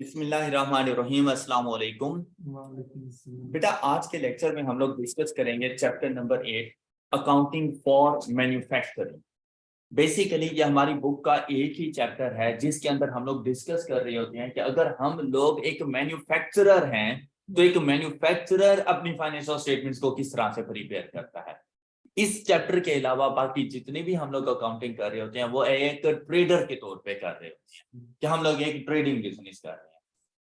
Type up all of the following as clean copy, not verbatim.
बिस्मिल्लाहिर्रहमानिर्रहीम, अस्सलाम वालेकुम। बेटा, आज के लेक्चर में हम लोग डिस्कस करेंगे chapter number 8, accounting for manufacturing. Basically ये हमारी बुक का एक ही चैप्टर है जिसके अंदर हम लोग डिस्कस कर रहे होते हैं कि अगर हम लोग एक मैन्युफैक्चरर हैं तो एक मैन्युफैक्चरर अपनी फाइनेंशियल स्टेटमेंट्स को किस तरह से प्रिपेयर करता है। इस चैप्टर के अलावा बाकी जितने भी हम लोग अकाउंटिंग कर रहे होते हैं वो एक ट्रेडर के तौर पे कर रहे होते हैं कि हम लोग एक ट्रेडिंग बिजनेस कर रहे हैं।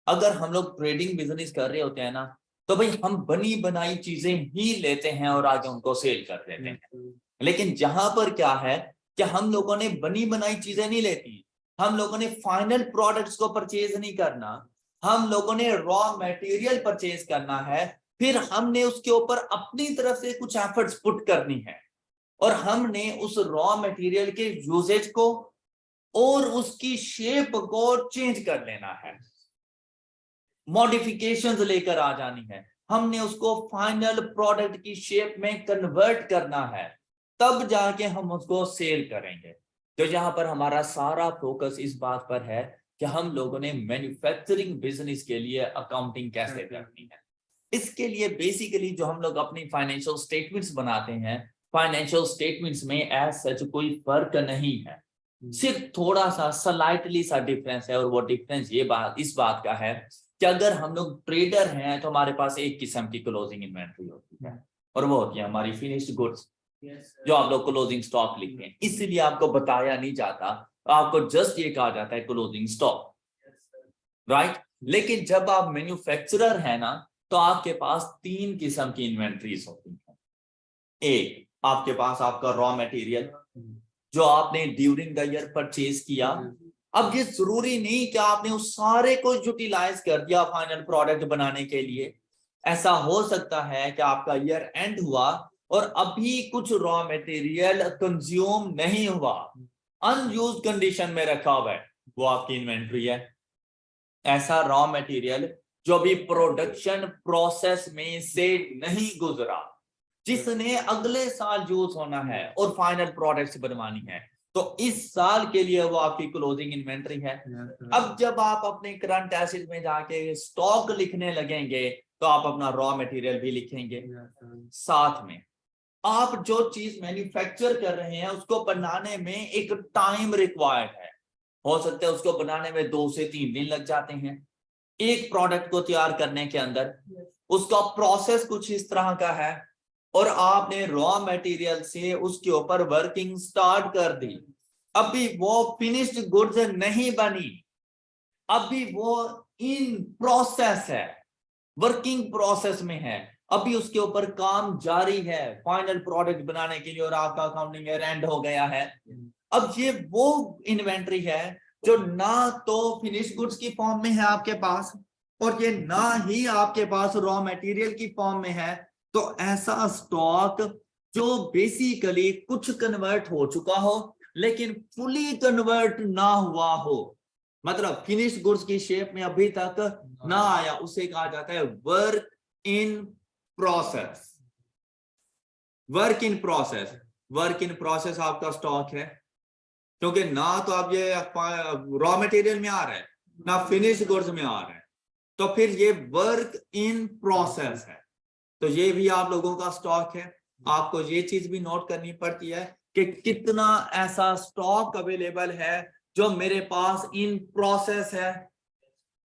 अगर हम लोग ट्रेडिंग बिजनेस कर रहे होते हैं ना, तो भाई हम बनी बनाई चीजें ही लेते हैं और आगे उनको सेल कर देते हैं। लेकिन जहां पर क्या है कि हम लोगों ने बनी बनाई चीजें नहीं लेती, हम लोगों ने फाइनल प्रोडक्ट्स को परचेज नहीं करना, हम लोगों ने रॉ मटेरियल परचेज करना है, फिर हमने उसके ऊपर अपनी तरफ से कुछ एफर्ट्स पुट करनी है और हमने उस रॉ मटेरियल के यूजेज को और उसकी शेप को चेंज कर लेना है, मॉडिफिकेशंस लेकर आ जानी है, हमने उसको फाइनल प्रोडक्ट की शेप में कन्वर्ट करना है, तब जाके हम उसको सेल करेंगे। तो यहाँ पर हमारा सारा फोकस इस बात पर है कि हम लोगों ने मैन्युफैक्चरिंग बिजनेस के लिए अकाउंटिंग कैसे करनी है। इसके लिए बेसिकली जो हम लोग अपनी फाइनेंशियल स्टेटमेंट्स बनाते हैं, फाइनेंशियल स्टेटमेंट्स में एज सच कोई फर्क नहीं है, सिर्फ थोड़ा सा स्लाइटली सा डिफरेंस है। और वो डिफरेंस ये बात इस बात का है कि अगर हम लोग ट्रेडर हैं तो हमारे पास एक किस्म की क्लोजिंग इन्वेंट्री होती है और वो होती है हमारी फिनिश्ड गुड्स, जो आप लोग क्लोजिंग स्टॉक लिखते हैं। इसलिए आपको बताया नहीं जाता, आपको जस्ट ये कहा जाता है क्लोजिंग स्टॉक, राइट। लेकिन जब आप मैन्युफैक्चरर है ना, तो आपके पास तीन किस्म की इन्वेंट्रीज होती हैं। एक, आपके पास आपका रॉ मटेरियल जो आपने ड्यूरिंग द ईयर परचेज किया। अब ये जरूरी नहीं कि आपने उस सारे को यूटिलाइज कर दिया फाइनल प्रोडक्ट बनाने के लिए। ऐसा हो सकता है कि आपका ईयर एंड हुआ और अभी कुछ रॉ मटेरियल कंज्यूम नहीं हुआ, अनयूज्ड कंडीशन में रखा हुआ है, वो आपकी इन्वेंट्री है। ऐसा रॉ मटेरियल जो भी प्रोडक्शन प्रोसेस में से नहीं गुजरा, जिसने अगले साल यूज होना है और फाइनल प्रोडक्ट्स बनवानी है, तो इस साल के लिए वो आपकी क्लोजिंग इन्वेंट्री है। अब जब आप अपने करंट एसेट में जाके स्टॉक लिखने लगेंगे तो आप अपना रॉ मटेरियल भी लिखेंगे। साथ में आप जो चीज मैन्युफैक्चर कर रहे हैं उसको बनाने में एक टाइम रिक्वायर्ड है, हो सकता है उसको बनाने में 2 से 3 दिन लग जाते हैं। एक प्रोडक्ट को तैयार करने के अंदर उसका प्रोसेस कुछ इस तरह का है और आपने रॉ मटेरियल से उसके ऊपर वर्किंग स्टार्ट कर दी, अभी वो फिनिश्ड गुड्स नहीं बनी, अभी वो इन प्रोसेस है, वर्किंग प्रोसेस में है, अभी उसके ऊपर काम जारी है फाइनल प्रोडक्ट बनाने के लिए और आपका अकाउंटिंग ईयर एंड हो गया है। अब ये वो इन्वेंट्री है जो ना तो फिनिश गुड्स की फॉर्म में है आपके पास और ये ना ही आपके पास रॉ मटेरियल की फॉर्म में है। तो ऐसा स्टॉक जो बेसिकली कुछ कन्वर्ट हो चुका हो लेकिन फुली कन्वर्ट ना हुआ हो, मतलब फिनिश गुड्स की शेप में अभी तक ना आया, उसे कहा जाता है work in process. Work in process, work in process आपका स्टॉक है, क्योंकि ना तो अब ये रॉ मटेरियल में आ रहा है ना फिनिश गुड्स में आ रहा है, तो फिर ये वर्क इन प्रोसेस है। तो ये भी आप लोगों का स्टॉक है। आपको ये चीज भी नोट करनी पड़ती है कि कितना ऐसा स्टॉक अवेलेबल है जो मेरे पास इन प्रोसेस है।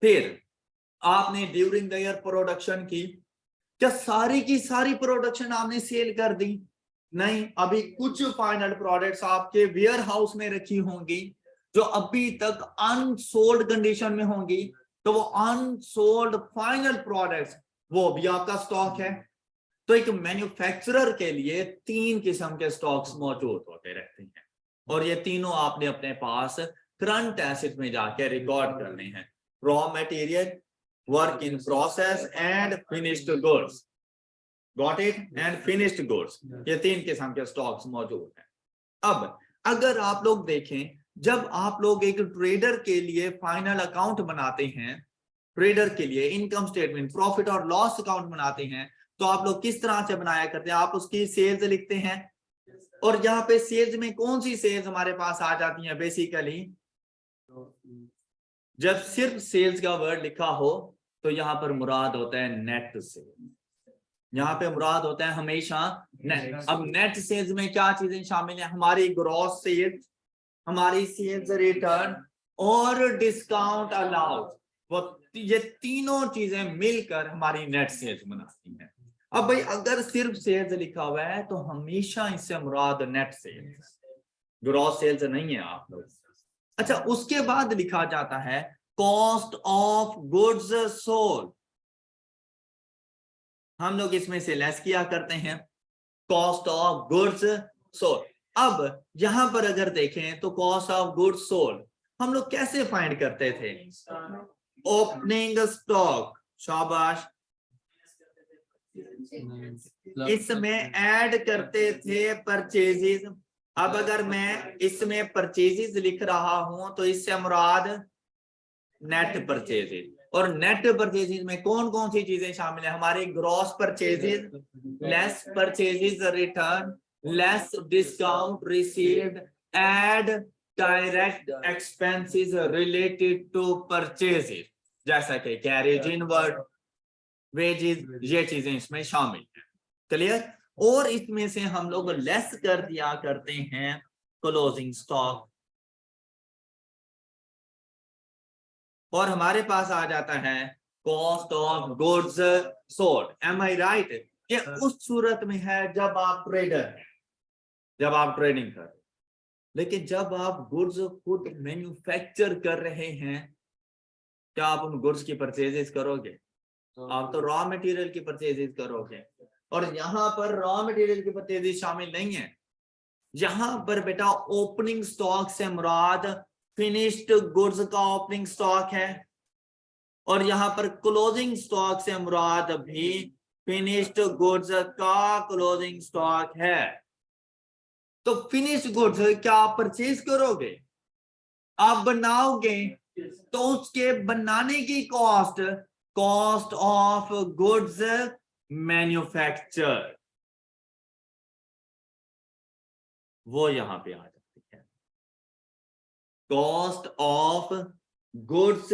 फिर आपने ड्यूरिंग द ईयर प्रोडक्शन की, क्या सारी की सारी प्रोडक्शन आपने सेल कर दी? नहीं, अभी कुछ फाइनल प्रोडक्ट्स आपके वेयर हाउस में रखी होंगी जो अभी तक अनसोल्ड कंडीशन में होंगी, तो वो अनसोल्ड फाइनल प्रोडक्ट्स वो भी आपका स्टॉक है। तो एक मैन्युफैक्चरर के लिए 3 किस्म के स्टॉक्स मौजूद होते रहते हैं और ये तीनों आपने अपने पास करंट एसेट में जाके रिकॉर्ड करने हैं: raw material, work in process and finished goods. Got it? And finished goods, ये 3 किस्म के स्टॉक्स मौजूद हैं। अब अगर आप लोग देखें, जब आप लोग एक ट्रेडर के लिए फाइनल अकाउंट बनाते हैं, ट्रेडर के लिए इनकम स्टेटमेंट, प्रॉफिट और लॉस अकाउंट बनाते हैं, तो आप लोग किस तरह से बनाया करते हैं? आप उसकी सेल्स लिखते हैं और यहाँ पे सेल्स में कौन सी सेल्स हमारे पास आ जाती है? बेसिकली जब सिर्फ सेल्स का वर्ड लिखा हो तो यहाँ पर मुराद होता है नेट सेल्स, यहाँ पे मुराद होता है हमेशा नेट। अब नेट सेल्स में क्या चीजें शामिल है? हमारी ग्रॉस सेल्स, हमारी सेल्स रिटर्न और डिस्काउंट अलाउड, वो ये तीनों चीजें मिलकर हमारी नेट सेल्स बनाती हैं। अब भाई अगर सिर्फ सेल्स लिखा हुआ है तो हमेशा इससे मुराद नेट सेल्स, ग्रॉस सेल्स नहीं है आप लोग। अच्छा, उसके बाद लिखा जाता है कॉस्ट ऑफ गुड्स सोल्ड, हम लोग इसमें से लेस किया करते हैं कॉस्ट ऑफ गुड्स सोल्ड। अब यहां पर अगर देखें तो कॉस्ट ऑफ गुड्स सोल्ड हम लोग कैसे फाइंड करते थे? ओपनिंग स्टॉक, शाबाश, इसमें ऐड करते थे परचेजेस। अब अगर मैं इसमें परचेजेस लिख रहा हूं तो इससे मुराद नेट परचेजेस, और नेट परचेजेस में कौन कौन सी चीजें शामिल है? हमारे gross purchases, less purchases return, less discount received, add direct expenses related to purchases, जैसा कि कैरेज इनवर्ड, वेजेस, ये चीजें इसमें शामिल है। क्लियर? और इसमें से हम लोग लेस कर दिया करते हैं क्लोजिंग स्टॉक, और हमारे पास आ जाता है cost of goods sold. Am I right? ये उस सूरत में है जब आप ट्रेडर हैं, जब आप ट्रेडिंग कर रहे हैं। लेकिन जब आप गुड्स खुद मैन्युफैक्चर कर रहे हैं, क्या आप उन गुड्स की परचेजेस करोगे? आप तो रॉ मटेरियल की परचेजेस करोगे, और यहां पर रॉ मटेरियल की परचेजेस शामिल नहीं है। यहां पर बेटा ओपनिंग स्टॉक से मुराद फिनिश्ड गुड्स का ओपनिंग स्टॉक है, और यहां पर क्लोजिंग स्टॉक से मुराद भी फिनिश्ड गुड्स का क्लोजिंग स्टॉक है। तो फिनिश्ड गुड्स क्या आप परचेज करोगे? आप बनाओगे तो उसके बनाने की cost, cost of goods manufacture, वो यहां पे आ जाती है कॉस्ट ऑफ गुड्स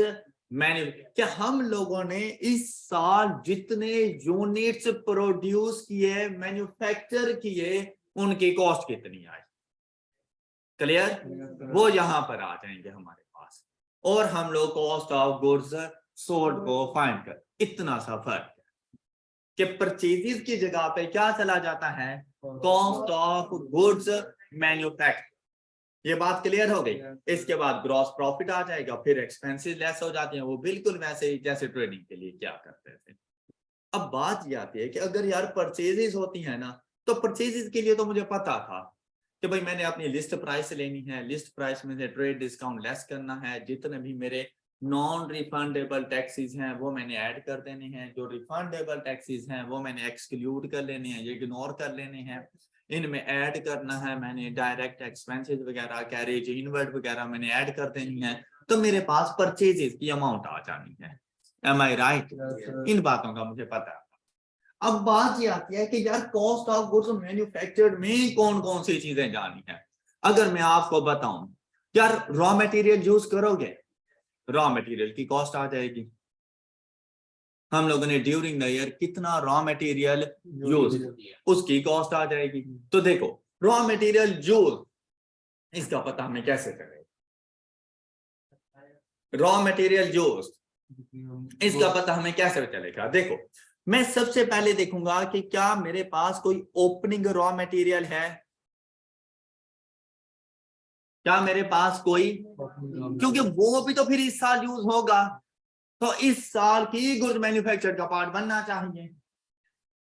मैन्युफैक्चर। क्या हम लोगों ने इस साल जितने यूनिट्स प्रोड्यूस किए, मैन्युफैक्चर किए, उनकी कॉस्ट कितनी आई? क्लियर? वो यहां पर आ जाएंगे हमारे पास, और हम लोग कॉस्ट ऑफ गुड्स सोल्ड को फाइंड कर। इतना सा फर्क है कि परचेजेस की जगह पे क्या चला जाता है? Cost of goods manufacture. ये बात क्लियर हो गई? इसके बाद ग्रॉस प्रॉफिट आ जाएगा, फिर एक्सपेंसेस लेस हो जाते हैं, वो बिल्कुल वैसे ही जैसे ट्रेडिंग के लिए क्या करते थे। अब बात ये आती है कि अगर यार परचेजेस होती है ना, तो परचेजेस के लिए तो मुझे पता था कि भाई मैंने अपनी लिस्ट प्राइस लेनी है, लिस्ट प्राइस में से ट्रेड डिस्काउंट लेस करना है, जितने भी मेरे नॉन रिफंडेबल टैक्सेस हैं वो मैंने ऐड कर देने हैं, जो रिफंडेबल टैक्सेस हैं वो मैंने एक्सक्लूड कर लेने हैं, ये इग्नोर कर लेने हैं, इनमें ऐड करना है मैंने डायरेक्ट एक्सपेंसेस वगैरह, कैरेज इनवर्ड वगैरह मैंने ऐड कर देनी है, तो मेरे पास परचेजेस की अमाउंट आ जानी है। M I right? इन बातों का मुझे पता है। अब बात ये आती है कि यार कॉस्ट ऑफ गुड्स मैन्युफैक्चर्ड में कौन कौन सी चीजें जानी है। अगर मैं आपको बताऊं, यार रॉ मटेरियल यूज करोगे, रॉ मटेरियल की कॉस्ट आ जाएगी। हम लोगों ने ड्यूरिंग द ईयर कितना रॉ मटेरियल यूज, उसकी कॉस्ट आ जाएगी। तो देखो रॉ मटेरियल यूज, इसका पता हमें कैसे करें? रॉ मटेरियल यूज, इसका पता हमें कैसे चलेगा? देखो मैं सबसे पहले देखूंगा कि क्या मेरे पास कोई ओपनिंग रॉ मटेरियल है, क्या मेरे पास कोई, क्योंकि वो भी तो फिर इस साल यूज होगा, तो इस साल की गुड्स मैन्युफैक्चर का पार्ट बनना चाहिए।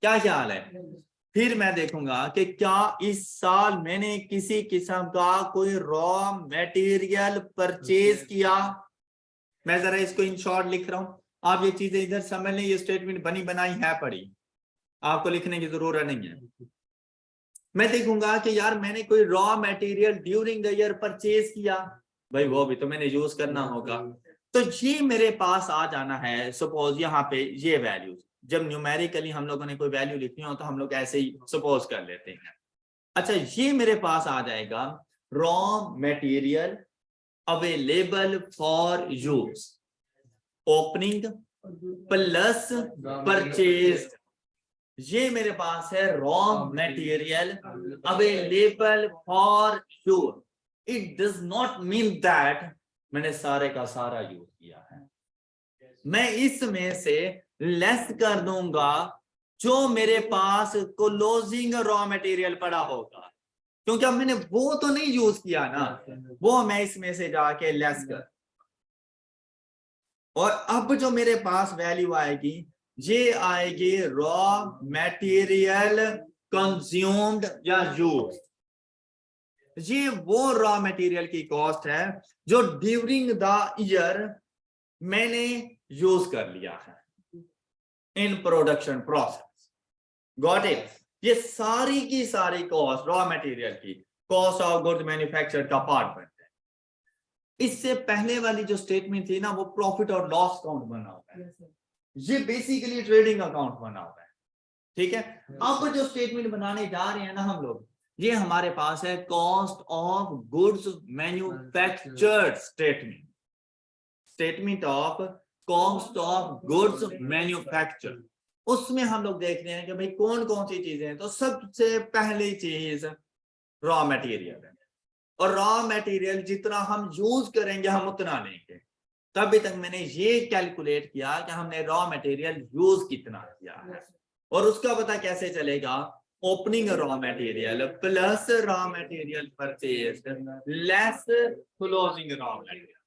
क्या ख्याल है? फिर मैं देखूंगा कि क्या इस साल मैंने किसी किस्म का कोई रॉ मटेरियल परचेज किया। मैं जरा इसको इन शॉर्ट लिख रहा हूं, आप ये चीजें इधर समझ लें, ये स्टेटमेंट बनी बनाई है पड़ी, आपको लिखने की जरूरत नहीं है। मैं देखूंगा कि यार मैंने कोई raw material during the year purchase किया, भाई वो भी तो मैंने यूज करना होगा, तो ये मेरे पास आ जाना है। सपोज यहाँ पे ये वैल्यूज, जब न्यूमेरिकली हम लोगों ने कोई वैल्यू लिखनी हो तो हम लोग ऐसे ही सपोज कर लेते हैं। अच्छा, ये मेरे पास आ जाएगा raw material available for use, opening plus purchase, ये मेरे पास है raw material available for use. It does not mean that मैंने सारे का सारा यूज किया है, मैं इसमें से लेस कर दूंगा जो मेरे पास क्लोजिंग रॉ मटेरियल पड़ा होगा, क्योंकि अब मैंने वो तो नहीं यूज किया ना, वो मैं इसमें से जाके लेस कर, और अब जो मेरे पास वैल्यू आएगी ये आएगी रॉ मटेरियल कंज्यूम्ड या यूज। ये वो रॉ मटेरियल की कॉस्ट है जो ड्यूरिंग द ईयर मैंने यूज कर लिया है in production process. Got it? ये सारी की सारी कॉस्ट रॉ मटेरियल की कॉस्ट ऑफ गुड्स मैन्युफैक्चर्ड का पार्ट बनता है। इससे पहले वाली जो स्टेटमेंट थी ना वो प्रॉफिट और लॉस अकाउंट बना हुआ है, ये बेसिकली ट्रेडिंग अकाउंट बना हुआ है। ठीक है, अब जो स्टेटमेंट बनाने जा रहे हैं ना हम लोग, ये हमारे पास है cost of goods manufactured statement, statement of cost of goods manufactured. उसमें हम लोग देख रहे हैं कि भाई कौन कौन सी चीजें हैं। तो सबसे पहली चीज रॉ मटेरियल है, और रॉ मटेरियल जितना हम यूज करेंगे हम उतना लेंगे। तभी तक मैंने ये कैलकुलेट किया कि हमने रॉ मटेरियल यूज कितना किया है, और उसका पता कैसे चलेगा? Opening raw material plus raw material purchase less closing raw material.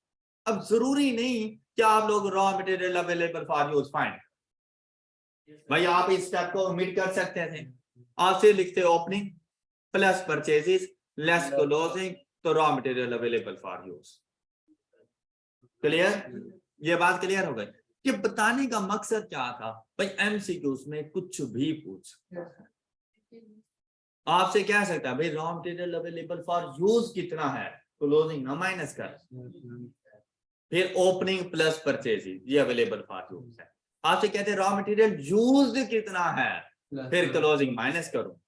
अब जरूरी नहीं कि आप लोग raw material available for use find, भाई आप इस स्टेप को ओमिट कर सकते थे, आप सिर्फ लिखते opening plus purchases less closing, तो raw material available for use. Clear? ये बात क्लियर हो गई कि बताने का मकसद क्या था? भाई एमसीक्यूज में कुछ भी पूछ सकता है, आपसे कह सकता है भाई raw material available for use कितना है, क्लोजिंग ना माइनस कर, फिर ओपनिंग प्लस परचेजेस ये अवेलेबल फॉर यूज है। आपसे कहते हैं रॉ मटेरियल यूज्ड कितना है, फिर क्लोजिंग माइनस करो।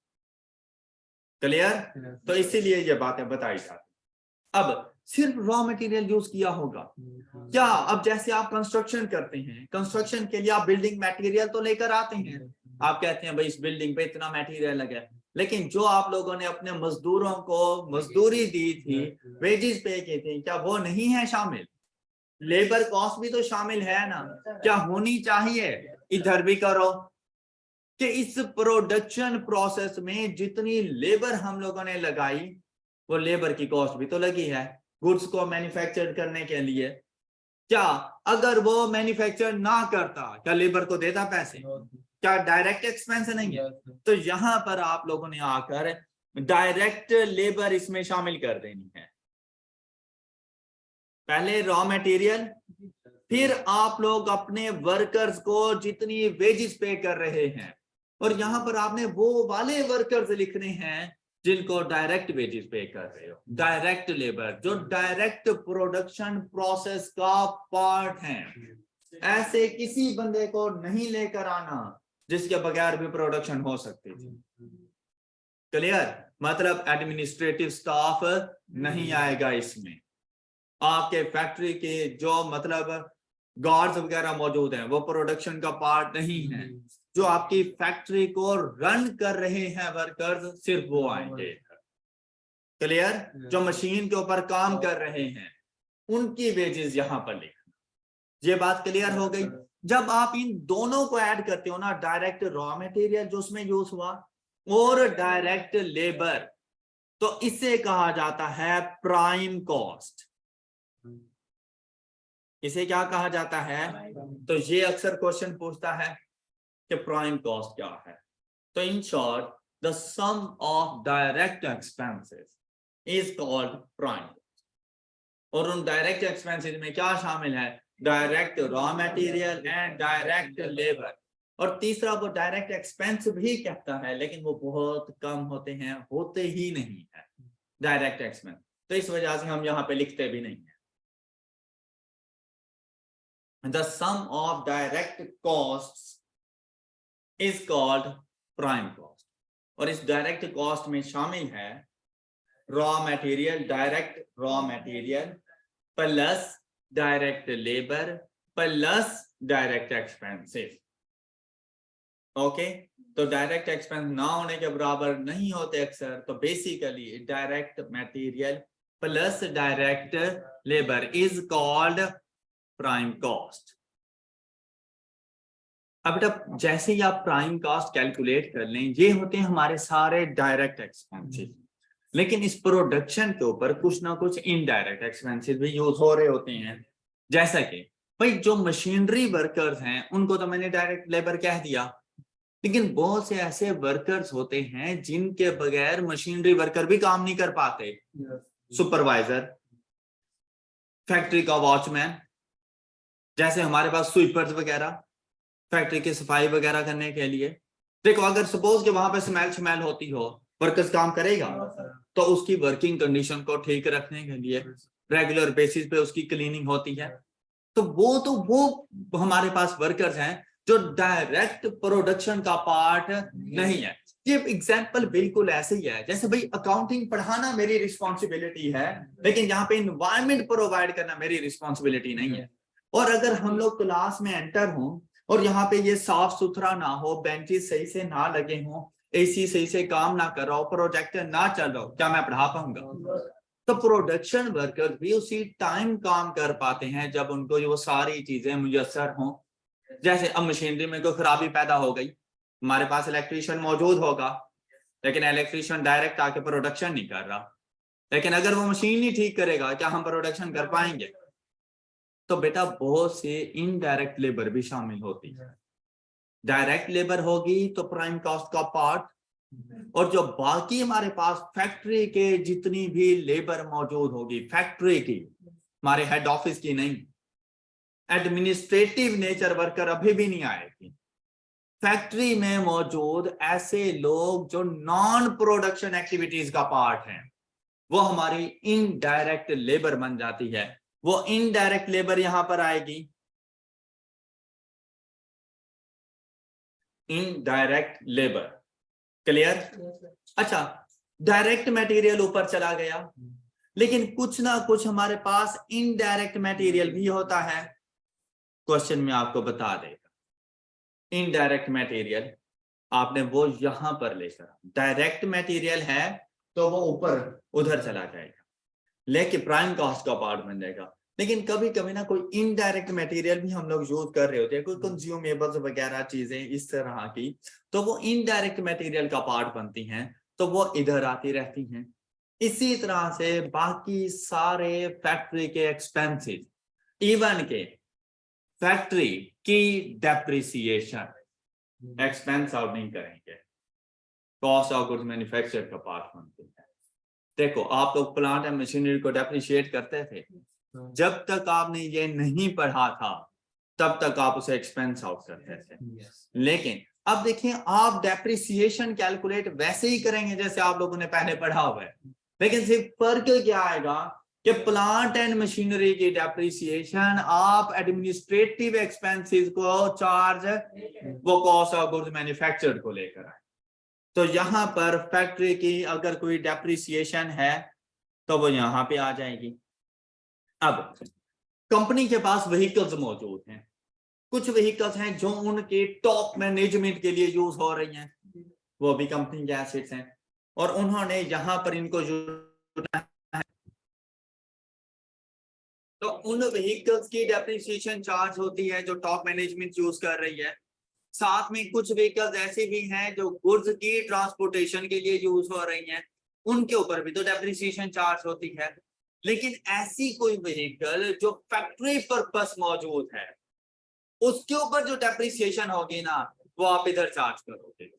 क्लियर? तो इसीलिए ये बातें बताई जाती। अब सिर्फ रॉ मटेरियल यूज किया होगा क्या? अब जैसे आप कंस्ट्रक्शन करते हैं, कंस्ट्रक्शन के लिए आप बिल्डिंग मटेरियल तो लेकर आते हैं, आप कहते हैं भाई इस बिल्डिंग पे इतना मटेरियल लगा, लेकिन जो आप लोगों ने अपने मजदूरों को मजदूरी दी थी, वेजेस पे की थी, क्या वो नहीं है शामिल? लेबर कॉस्ट भी तो शामिल है ना, क्या होनी चाहिए? इधर भी करो कि इस प्रोडक्शन प्रोसेस में जितनी लेबर हम लोगों ने लगाई वो लेबर की कॉस्ट भी तो लगी है गुड्स को मैन्युफैक्चर करने के लिए। क्या अगर वो मैन्युफैक्चर ना करता क्या लेबर को देता पैसे? क्या डायरेक्ट एक्सपेंस नहीं है? तो यहां पर आप लोगों ने आकर डायरेक्ट लेबर इसमें शामिल कर देनी है। पहले रॉ मटेरियल, फिर आप लोग अपने वर्कर्स को जितनी वेजेस पे कर रहे हैं, और यहां पर आपने वो वाले वर्कर्स लिखने हैं जिनको डायरेक्ट वेजेस पे कर रहे हो, डायरेक्ट लेबर जो डायरेक्ट प्रोडक्शन प्रोसेस का पार्ट है। ऐसे किसी बंदे को नहीं लेकर आना जिसके बगैर भी प्रोडक्शन हो सकती थी। क्लियर? मतलब एडमिनिस्ट्रेटिव स्टाफ नहीं आएगा इसमें, आपके फैक्ट्री के जो मतलब गार्ड्स वगैरह मौजूद हैं वो प्रोडक्शन का पार्ट नहीं है। जो आपकी फैक्ट्री को रन कर रहे हैं वर्कर्स सिर्फ वो आएंगे। क्लियर? जो मशीन के ऊपर काम कर रहे हैं उनकी वेजेस यहां पर लिखना। ये बात क्लियर हो गई? जब आप इन दोनों को ऐड करते हो ना, डायरेक्ट रॉ मटेरियल जो उसमें यूज हुआ और डायरेक्ट लेबर, तो इसे कहा जाता है प्राइम कॉस्ट। इसे क्या कहा जाता है? तो ये अक्सर क्वेश्चन पूछता है कि प्राइम कॉस्ट क्या है। तो in short the sum of direct expenses is called prime. और उन डायरेक्ट एक्सपेंसेस में क्या शामिल है? Direct raw material and direct labour. और तीसरा वो डायरेक्ट एक्सपेंस भी कहता है, लेकिन वो बहुत कम होते हैं, होते ही नहीं है डायरेक्ट एक्सपेंस, तो इस वजह से हम यहाँ पे लिखते भी नहीं है। The sum of direct costs is called prime cost। और इस डायरेक्ट कॉस्ट में शामिल है raw material, direct raw material plus direct labour plus direct expenses. Okay, तो डायरेक्ट एक्सपेंस ना होने के बराबर नहीं होते अक्सर, तो basically direct material plus direct labour is called prime cost. अब बेटा जैसे ही आप प्राइम कॉस्ट कैलकुलेट कर लें, ये होते हैं हमारे सारे डायरेक्ट एक्सपेंसेस, लेकिन इस प्रोडक्शन के ऊपर कुछ ना कुछ इनडायरेक्ट एक्सपेंसेस भी यूज हो रहे होते हैं। जैसा कि भाई जो मशीनरी वर्कर्स हैं उनको तो मैंने डायरेक्ट लेबर कह दिया, लेकिन बहुत से ऐसे वर्कर्स होते हैं जिनके बगैर मशीनरी वर्कर भी काम नहीं कर पाते। सुपरवाइजर, फैक्ट्री का वॉचमैन, जैसे हमारे पास स्वीपर्स वगैरह फैक्ट्री की सफाई वगैरह करने के लिए। देखो अगर सपोज कि वहां पे स्मेल होती हो, वर्कर्स काम करेगा, तो उसकी वर्किंग कंडीशन को ठीक रखने के लिए रेगुलर बेसिस पे उसकी क्लीनिंग होती है। तो वो हमारे पास वर्कर्स हैं जो डायरेक्ट प्रोडक्शन का पार्ट नहीं है। ये एग्जांपल बिल्कुल ऐसे ही है जैसे भाई अकाउंटिंग पढ़ाना मेरी रिस्पॉन्सिबिलिटी है, लेकिन यहाँ पे इन्वायरमेंट प्रोवाइड करना मेरी रिस्पॉन्सिबिलिटी नहीं है। और अगर हम लोग क्लास में एंटर हों और यहाँ पे ये साफ सुथरा ना हो, बेंचेस सही से ना लगे हों, एसी सही से काम ना कर रहा हो, प्रोजेक्टर ना चल रहा हो, क्या मैं पढ़ा पाऊंगा? तो प्रोडक्शन वर्कर भी उसी टाइम काम कर पाते हैं जब उनको वो सारी चीजें मुयस्सर हों। जैसे अब मशीनरी में कोई खराबी पैदा हो गई, हमारे पास इलेक्ट्रीशियन मौजूद होगा, लेकिन इलेक्ट्रीशियन डायरेक्ट आके प्रोडक्शन नहीं कर रहा, लेकिन अगर वो मशीन नहीं ठीक करेगा क्या हम प्रोडक्शन कर पाएंगे? तो बेटा बहुत से इनडायरेक्ट लेबर भी शामिल होती है। डायरेक्ट लेबर होगी तो प्राइम कॉस्ट का पार्ट, और जो बाकी हमारे पास फैक्ट्री के जितनी भी लेबर मौजूद होगी, फैक्ट्री की, हमारे हेड ऑफिस की नहीं, एडमिनिस्ट्रेटिव नेचर वर्कर अभी भी नहीं आएगी। फैक्ट्री में मौजूद ऐसे लोग जो नॉन प्रोडक्शन एक्टिविटीज का पार्ट हैं, वो हमारी इनडायरेक्ट लेबर बन जाती है। वो इनडायरेक्ट लेबर यहां पर आएगी, इनडायरेक्ट लेबर। क्लियर? अच्छा, डायरेक्ट मटेरियल ऊपर चला गया, लेकिन कुछ ना कुछ हमारे पास इनडायरेक्ट मटेरियल भी होता है। क्वेश्चन में आपको बता देगा इनडायरेक्ट मटेरियल आपने वो यहां पर लेकर, डायरेक्ट मटेरियल है तो वो ऊपर उधर चला जाएगा, लेकिन प्राइम कॉस्ट का पार्ट बन जाएगा। लेकिन कभी कभी ना कोई इनडायरेक्ट मटेरियल भी हम लोग यूज कर रहे होते हैं, कोई कंज्यूमेबल्स वगैरह चीजें इस तरह की, तो वो इनडायरेक्ट मटेरियल का पार्ट बनती हैं, तो वो इधर आती रहती हैं। इसी तरह से बाकी सारे फैक्ट्री के एक्सपेंसेस, इवन के फैक्ट्री की डेप्रिसिएशन एक्सपेंस आउट नहीं करेंगे, कॉस्ट ऑफ गुड्स मैन्युफैक्चर का पार्ट बनते हैं। देखो आप लोग प्लांट एंड मशीनरी को डेप्रिशिएट करते थे, जब तक आपने ये नहीं पढ़ा था तब तक आप उसे एक्सपेंस आउट करते थे। लेकिन अब देखिए आप डेप्रिसिएशन कैलकुलेट वैसे ही करेंगे जैसे आप लोगों ने पहले पढ़ा हुआ है, लेकिन सिर्फ फर्क क्या आएगा कि प्लांट एंड मशीनरी की डेप्रिसिएशन आप एडमिनिस्ट्रेटिव एक्सपेंसेस को चार्ज वो कॉस्ट ऑफ गुड्स मैन्युफैक्चर्ड को लेकर आए। तो यहां पर फैक्ट्री की अगर कोई डेप्रिसिएशन है तो वो यहां पे आ जाएगी। अब कंपनी के पास व्हीकल्स मौजूद हैं, कुछ व्हीकल्स हैं जो उनके टॉप मैनेजमेंट के लिए यूज हो रही हैं, वो भी कंपनी के एसेट्स हैं, और उन्होंने यहां पर इनको है, तो उन व्हीकल्स की डेप्रिसिएशन चार्ज होती है जो टॉप मैनेजमेंट यूज कर रही है। साथ में कुछ व्हीकल्स ऐसे भी हैं जो गुड्स की ट्रांसपोर्टेशन के लिए यूज हो रही हैं, उनके ऊपर भी तो डेप्रिसिएशन चार्ज होती है। लेकिन ऐसी कोई व्हीकल जो फैक्ट्री पर्पस मौजूद है, उसके ऊपर जो डेप्रिसिएशन होगी ना, वो आप इधर चार्ज करोगे,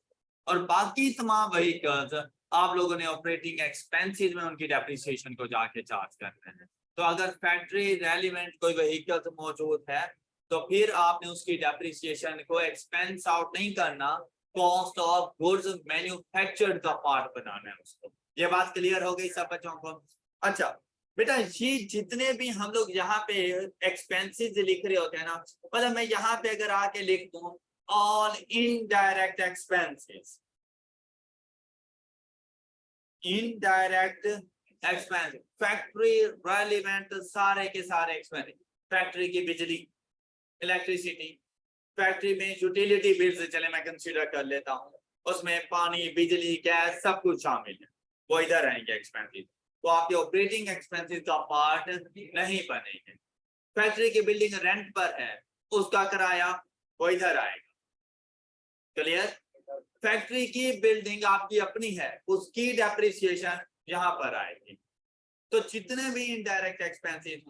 और बाकी तमाम व्हीकल्स आप लोगों ने ऑपरेटिंग एक्सपेंसेस में उनकी डेप्रिसिएशन को जाके चार्ज करते हैं। तो अगर फैक्ट्री रेलिवेंट कोई व्हीकल मौजूद है तो फिर आपने उसकी डेप्रिसिएशन को एक्सपेंस आउट नहीं करना, कॉस्ट ऑफ गुड्स मैन्युफैक्चर्ड का पार्ट बनाना है उसको। ये बात क्लियर हो गई सब बच्चों को? अच्छा बेटा, ये जितने भी हम लोग यहाँ पे एक्सपेंसेस लिख रहे होते हैं ना, मतलब मैं यहाँ पे अगर आके लिख दूं all indirect expenses, indirect expense, factory relevant सारे के सारे एक्सपेंस, फैक्ट्री की बिजली, इलेक्ट्रिसिटी, फैक्ट्री में यूटिलिटी बिल्स चले मैं कंसीडर कर लेता हूँ, उसमें पानी, बिजली, गैस सब कुछ शामिल है, वो इधर रहेंगे एक्सपेंसेस, तो आपके ऑपरेटिंग एक्सपेंसेस का पार्ट नहीं बनेंगे। फैक्ट्री की बिल्डिंग रेंट पर है, उसका किराया वो इधर आएगा। क्लियर? फैक्ट्री की बिल्डिंग आपकी अपनी है, उसकी डेप्रिसिएशन यहाँ पर आएगी। तो जितने भी इनडायरेक्ट एक्सपेंसेस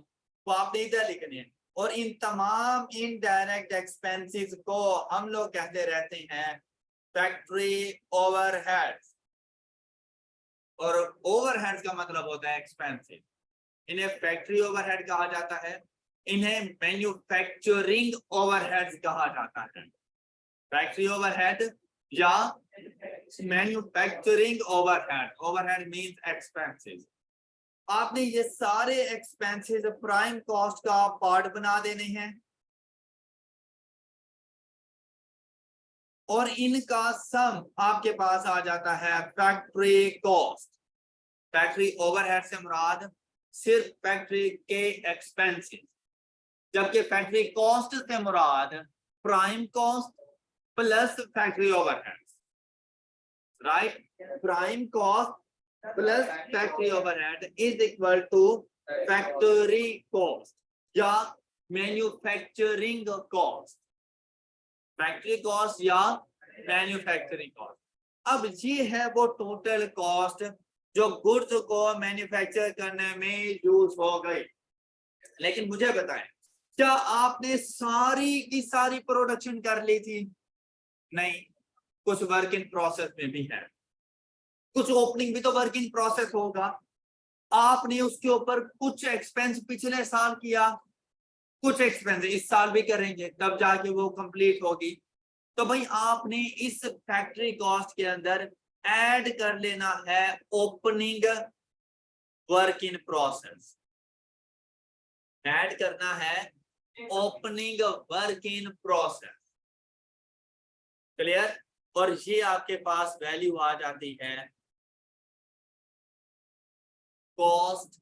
वो आपने इधर लिखने हैं, और इन तमाम इनडायरेक्ट एक्सपेंसेस को हम लोग कहते रहते हैं फैक्ट्री ओवरहेड्स, और ओवरहेड्स का मतलब होता है एक्सपेंसेस। इन्हें फैक्ट्री ओवरहेड कहा जाता है, इन्हें मैन्युफैक्चरिंग ओवरहेड्स कहा जाता है। फैक्ट्री ओवरहेड या manufacturing overhead, overhead means expenses. आपने ये सारे एक्सपेंसेस प्राइम कॉस्ट का पार्ट बना देने हैं, और इनका सम आपके पास आ जाता है फैक्ट्री कॉस्ट। फैक्ट्री ओवरहेड से मुराद सिर्फ फैक्ट्री के एक्सपेंसेस, जबकि फैक्ट्री कॉस्ट से मुराद prime cost plus factory overheads, right? Prime cost plus factory overhead is equal to factory cost या मैन्युफैक्चरिंग कॉस्ट, फैक्ट्री कॉस्ट या मैन्युफैक्चरिंग कॉस्ट। अब ये है वो टोटल कॉस्ट जो गुड्स को मैन्युफैक्चर करने में यूज हो गई। लेकिन मुझे बताएं, क्या आपने सारी की सारी प्रोडक्शन कर ली थी? नहीं, कुछ वर्क इन प्रोसेस में भी है, कुछ ओपनिंग भी तो वर्क इन प्रोसेस होगा। आपने उसके ऊपर कुछ एक्सपेंस पिछले साल किया, कुछ एक्सपेंस इस साल भी करेंगे, तब जाके वो कंप्लीट होगी। तो भाई आपने इस फैक्ट्री कॉस्ट के अंदर ऐड कर लेना है opening work in process, add करना है opening work in process. Clear? और ये आपके पास वैल्यू आ जाती है कॉस्ट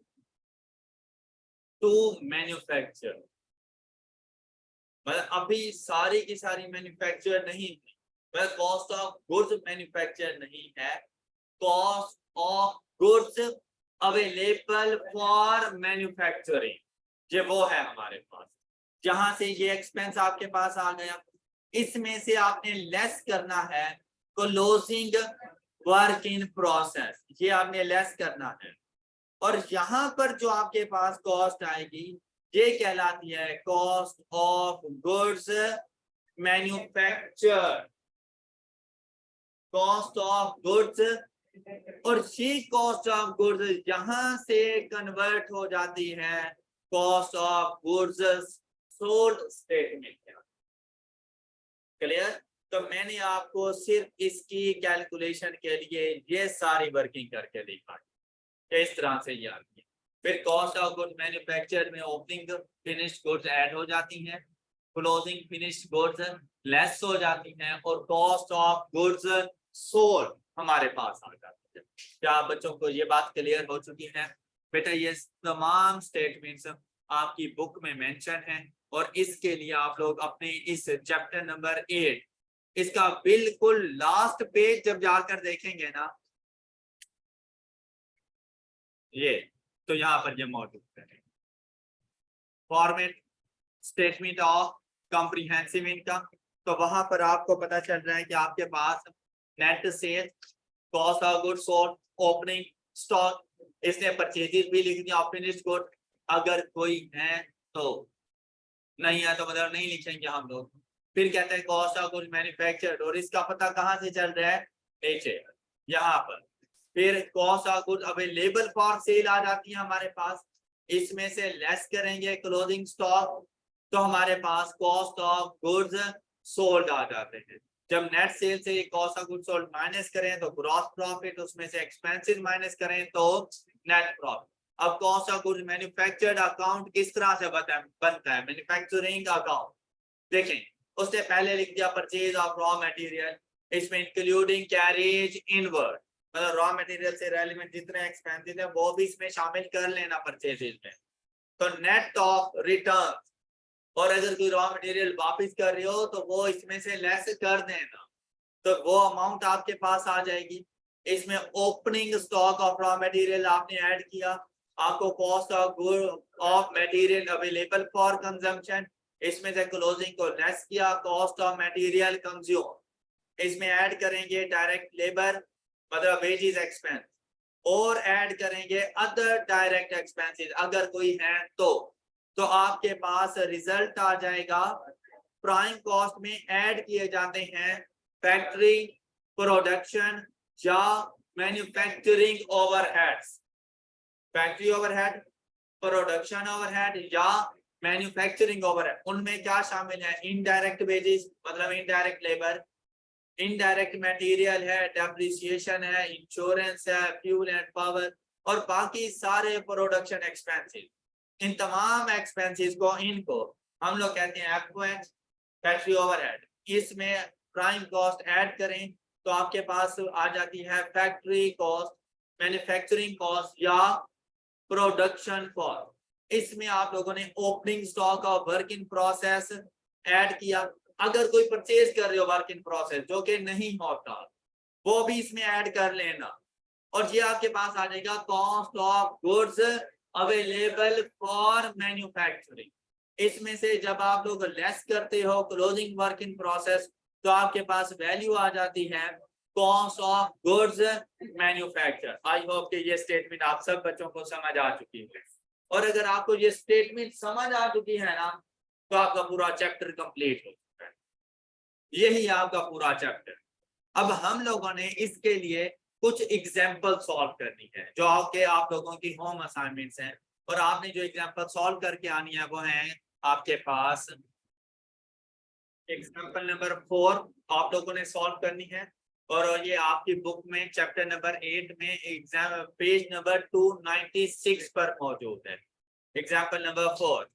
टू मैन्युफैक्चर। मतलब अभी सारी की सारी मैन्युफैक्चर नहीं थी, मतलब कॉस्ट ऑफ गुड्स मैन्युफैक्चर नहीं है, cost of goods available for manufacturing, ये वो है हमारे पास। जहां से ये एक्सपेंस आपके पास आ गया, इसमें से आपने लेस करना है क्लोजिंग वर्क इन प्रोसेस, ये आपने लेस करना है। और यहाँ पर जो आपके पास कॉस्ट आएगी ये कहलाती है cost of goods manufacture, cost of goods. और ये कॉस्ट ऑफ गुड्स यहां से कन्वर्ट हो जाती है cost of goods sold statement. Clear? तो मैंने आपको सिर्फ इसकी कैलकुलेशन के लिए ये सारी वर्किंग करके दिखाई, इस तरह से याद किया। फिर कॉस्ट ऑफ गुड्स मैन्युफैक्चर में ओपनिंग फिनिश्ड गुड्स ऐड हो जाती हैं, क्लोजिंग फिनिश्ड गुड्स लेस हो जाती हैं, और कॉस्ट ऑफ गुड्स सोल्ड हमारे पास आ जाती है। क्या बच्चों को ये बात क्लियर हो चुकी है? बेटा ये तमाम स्टेटमेंट्स आपकी बुक में मेंशन है, और इसके लिए आप लोग अपने इस चैप्टर नंबर 8 इसका बिल्कुल लास्ट पेज जब जाकर देखेंगे ना, ये तो यहाँ पर ये मौजूद है format statement of comprehensive income. तो वहां पर आपको पता चल रहा है कि आपके पास net sales, cost of goods sold, opening stock, इसने परचेजेस भी लिख दिया, फिनिश्ड गुड अगर कोई है तो, नहीं है तो मतलब नहीं लिखेंगे हम लोग। फिर कहते हैं कॉस्ट ऑफ गुड्स मैन्युफैक्चर्ड, और इसका पता कहाँ से चल रहा है? नीचे यहाँ पर। फिर cost of goods available for sale आ जाती है हमारे पास, इसमें से लेस करेंगे क्लोजिंग स्टॉक, तो हमारे पास कॉस्ट ऑफ गुड्स सोल्ड आ जाते हैं। जब नेट सेल से cost of goods sold minus करें तो ग्रॉस प्रॉफिट, उसमें से एक्सपेंसेस माइनस करें तो नेट प्रॉफिट। अब cost of goods manufactured account किस तरह से बनता है? मैन्युफैक्चरिंग अकाउंट देखें, उसने पहले लिख दिया परचेज ऑफ रॉ मटेरियल, इसमें इंक्लूडिंग कैरेज इनवर्ड, मतलब रॉ मटेरियल से रेलेवेंट जितने एक्सपेंसेस है वो भी इसमें शामिल कर लेना परचेजेस में। तो नेट ऑफ रिटर्न और अगर कोई रॉ मटेरियल वापस कर रहे हो तो वो इसमें से लेस कर देना, तो वो अमाउंट आपके पास आ जाएगी। इसमें opening stock of raw material आपने ऐड किया, आपको cost of good of material available for consumption, इसमें से क्लोजिंग को लेस किया, कॉस्ट ऑफ मटेरियल कंज्यूम, इसमें ऐड करेंगे डायरेक्ट लेबर मतलब वेजेस एक्सपेंस, और ऐड करेंगे अदर डायरेक्ट एक्सपेंसेस अगर कोई है तो आपके पास रिजल्ट आ जाएगा। प्राइम कॉस्ट में ऐड किए जाते हैं फैक्ट्री प्रोडक्शन या manufacturing overheads, factory overhead, production overhead या मैन्युफैक्चरिंग ओवरहेड। उनमें क्या शामिल है? इनडायरेक्ट वेजेस मतलब इनडायरेक्ट लेबर, इनडायरेक्ट मटेरियल है, डेप्रिसिएशन है, इंश्योरेंस है, फ्यूल एंड पावर, और बाकी सारे प्रोडक्शन एक्सपेंसेस। इन तमाम एक्सपेंसेस को इनको हम लोग कहते हैं एफओएच, फैक्ट्री ओवरहेड। इसमें प्राइम कॉस्ट ऐड करें तो आपके पास आ जाती है फैक्ट्री कॉस्ट, मैन्युफैक्चरिंग कॉस्ट या प्रोडक्शन कॉस्ट। इसमें आप लोगों ने ओपनिंग स्टॉक और वर्क इन प्रोसेस ऐड किया। अगर कोई परचेज कर रहे हो वर्क इन प्रोसेस जो कि नहीं होता, वो भी इसमें ऐड कर लेना, और ये आपके पास आ जाएगा cost of goods available for manufacturing. इसमें से जब आप लोग लेस करते हो क्लोजिंग वर्क इन प्रोसेस तो आपके पास वैल्यू आ जाती है cost of goods manufacture. I hope कि ये स्टेटमेंट आप सब बच्चों को समझ आ चुकी है, और अगर आपको ये स्टेटमेंट समझ आ चुकी है ना तो आपका पूरा चैप्टर कंप्लीट हो चुका है। यही आपका पूरा चैप्टर। अब हम लोगों ने इसके लिए कुछ एग्जाम्पल सॉल्व करनी है जो आपके आप लोगों की होम असाइनमेंट्स हैं, और आपने जो एग्जाम्पल सॉल्व करके आनी है वो है आपके पास एग्जाम्पल नंबर 4 आप लोगों ने सॉल्व करनी है, और ये आपकी बुक में चैप्टर नंबर 8 में एग्जाम पेज नंबर 296 पर मौजूद है। Example number 4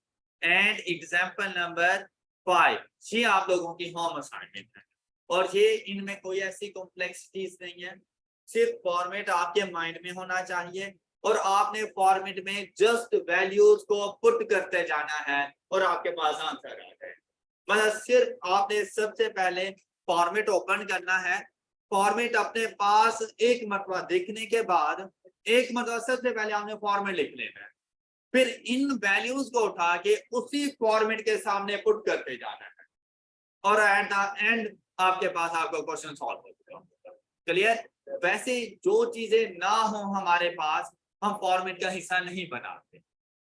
and example number 5 ये आप लोगों की होम असाइनमेंट है, और ये इनमें कोई ऐसी कॉम्प्लेक्सिटीज नहीं है, सिर्फ फॉर्मेट आपके माइंड में होना चाहिए और आपने फॉर्मेट में जस्ट वैल्यूज को पुट करते जाना है और आपके पास आंसर आ जाए। मतलब सिर्फ आपने सबसे पहले फॉर्मेट ओपन करना है, फॉर्मेट अपने पास एक मरतबा देखने के बाद एक मरतबा सबसे पहले आपने फॉर्मेट लिख लेना है, फिर इन वैल्यूज को उठा के उसी फॉर्मेट के सामने पुट करते जाना है, और एट द एंड आपके पास आपका क्वेश्चन सॉल्व हो जाएगा। क्लियर? वैसे जो चीजें ना हो हमारे पास हम फॉर्मेट का हिस्सा नहीं बनाते,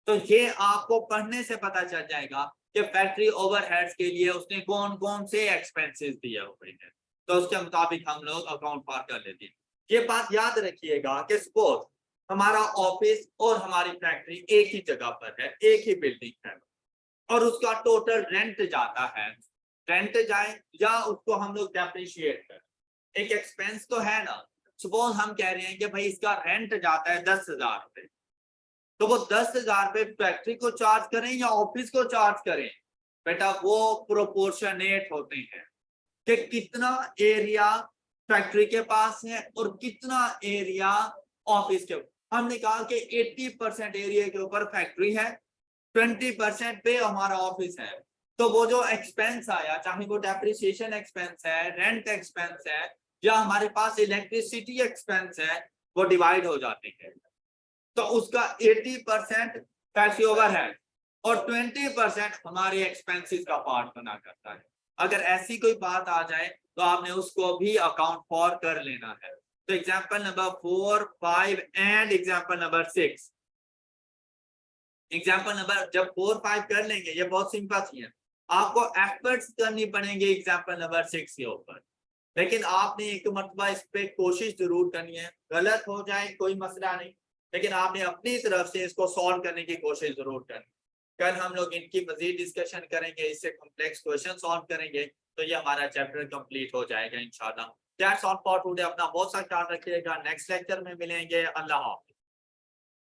तो ये आपको पढ़ने से पता चल जाएगा कि फैक्ट्री ओवरहेड्स के लिए उसने कौन कौन से एक्सपेंसेस दिए हुए हैं, तो उसके मुताबिक हम लोग अकाउंट पार कर लेते हैं। ये बात याद रखिएगा कि सपोज हमारा ऑफिस और हमारी फैक्ट्री एक ही जगह पर है, एक ही बिल्डिंग है, और उसका टोटल रेंट जाता है, रेंट जाए या उसको हम लोग डेप्रिशिएट करें, एक एक्सपेंस तो है ना। सपोज हम कह रहे हैं कि भाई इसका रेंट जाता है 10,000 रुपए, तो वो 10,000 रुपए फैक्ट्री को चार्ज करें या ऑफिस को चार्ज करें? बेटा वो प्रोपोर्शनेट होते हैं कि कितना एरिया फैक्ट्री के पास है और कितना एरिया ऑफिस के। हमने कहा कि 80% एरिया के ऊपर फैक्ट्री है, 20% पे हमारा ऑफिस है, तो वो जो एक्सपेंस आया चाहे वो डेप्रिसिएशन एक्सपेंस है, रेंट एक्सपेंस है, या हमारे पास इलेक्ट्रिसिटी एक्सपेंस है, वो डिवाइड हो जाते हैं। तो उसका 80% फैक्ट्री ओवरहेड और 20% हमारे एक्सपेंसेस का पार्ट बना करता है। अगर ऐसी कोई बात आ जाए तो आपने उसको भी अकाउंट फॉर कर लेना है। तो example number 4, 5 and example number 6। Example number जब 4, 5 कर लेंगे, ये बहुत सिंपल सी है, आपको एफर्ट्स करनी पड़ेंगे एग्जांपल नंबर 6 के ऊपर, लेकिन आपने एक मरतबा इस पे कोशिश जरूर करनी है। गलत हो जाए कोई मसला नहीं, लेकिन आपने अपनी तरफ से इसको सॉल्व करने की कोशिश जरूर करनी। कल हम लोग इनकी मजीद डिस्कशन करेंगे, इससे कॉम्प्लेक्स क्वेश्चन सॉल्व करेंगे, तो ये हमारा चैप्टर कंप्लीट हो जाएगा इंशाल्लाह। That's all for today. अपना बहुत सा ख्याल रखिएगा, नेक्स्ट लेक्चर में मिलेंगे। अल्लाह हाफ़िज़।